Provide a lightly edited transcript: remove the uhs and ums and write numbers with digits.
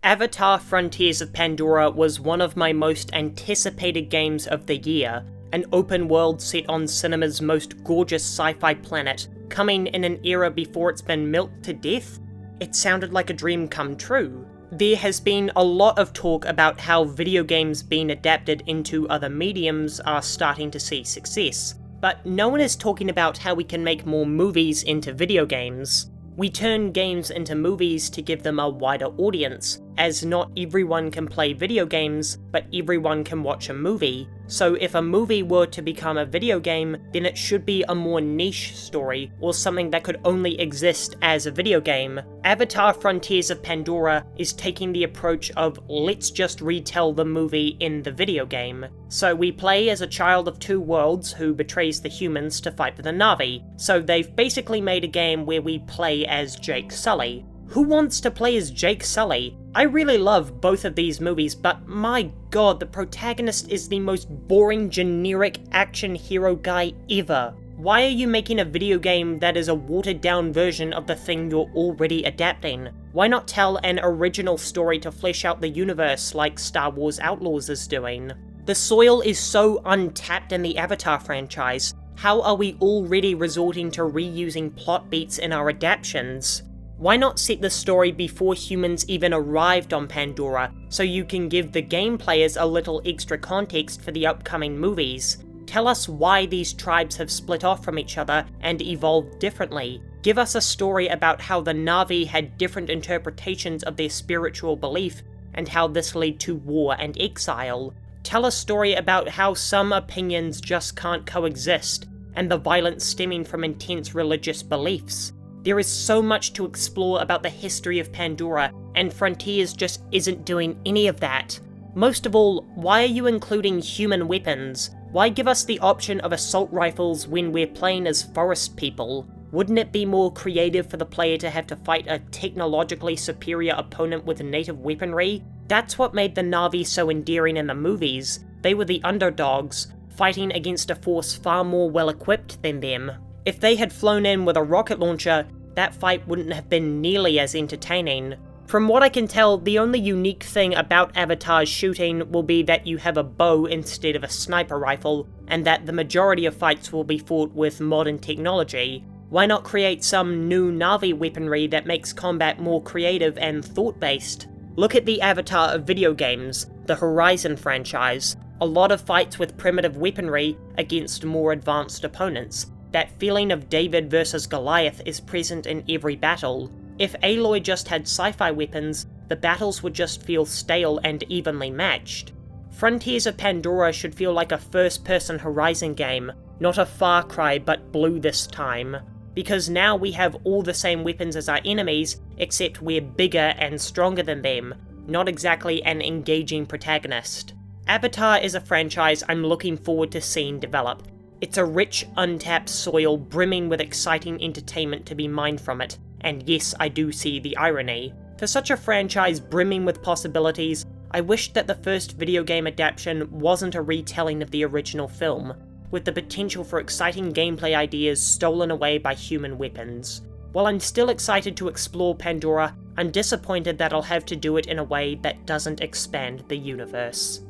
Avatar: Frontiers of Pandora was one of my most anticipated games of the year, an open world set on cinema's most gorgeous sci-fi planet, coming in an era before it's been milked to death. It sounded like a dream come true. There has been a lot of talk about how video games being adapted into other mediums are starting to see success, but no one is talking about how we can make more movies into video games. We turn games into movies to give them a wider audience, as not everyone can play video games, but everyone can watch a movie. So if a movie were to become a video game, then it should be a more niche story, or something that could only exist as a video game. Avatar: Frontiers of Pandora is taking the approach of let's just retell the movie in the video game. So we play as a child of two worlds who betrays the humans to fight with the Na'vi. So they've basically made a game where we play as Jake Sully. Who wants to play as Jake Sully? I really love both of these movies, but my god, the protagonist is the most boring, generic action hero guy ever. Why are you making a video game that is a watered-down version of the thing you're already adapting? Why not tell an original story to flesh out the universe like Star Wars Outlaws is doing? The soil is so untapped in the Avatar franchise. How are we already resorting to reusing plot beats in our adaptions? Why not set the story before humans even arrived on Pandora, so you can give the game players a little extra context for the upcoming movies? Tell us why these tribes have split off from each other and evolved differently. Give us a story about how the Na'vi had different interpretations of their spiritual belief, and how this led to war and exile. Tell a story about how some opinions just can't coexist, and the violence stemming from intense religious beliefs. There is so much to explore about the history of Pandora, and Frontiers just isn't doing any of that. Most of all, why are you including human weapons? Why give us the option of assault rifles when we're playing as forest people? Wouldn't it be more creative for the player to have to fight a technologically superior opponent with native weaponry? That's what made the Na'vi so endearing in the movies. They were the underdogs, fighting against a force far more well-equipped than them. If they had flown in with a rocket launcher, that fight wouldn't have been nearly as entertaining. From what I can tell, the only unique thing about Avatar's shooting will be that you have a bow instead of a sniper rifle, and that the majority of fights will be fought with modern technology. Why not create some new Na'vi weaponry that makes combat more creative and thought-based? Look at the Avatar of video games, the Horizon franchise. A lot of fights with primitive weaponry against more advanced opponents. That feeling of David versus Goliath is present in every battle. If Aloy just had sci-fi weapons, the battles would just feel stale and evenly matched. Frontiers of Pandora should feel like a first-person Horizon game, not a Far Cry but blue this time. Because now we have all the same weapons as our enemies, except we're bigger and stronger than them, not exactly an engaging protagonist. Avatar is a franchise I'm looking forward to seeing develop. It's a rich, untapped soil brimming with exciting entertainment to be mined from it, and yes, I do see the irony. For such a franchise brimming with possibilities, I wish that the first video game adaptation wasn't a retelling of the original film, with the potential for exciting gameplay ideas stolen away by human weapons. While I'm still excited to explore Pandora, I'm disappointed that I'll have to do it in a way that doesn't expand the universe.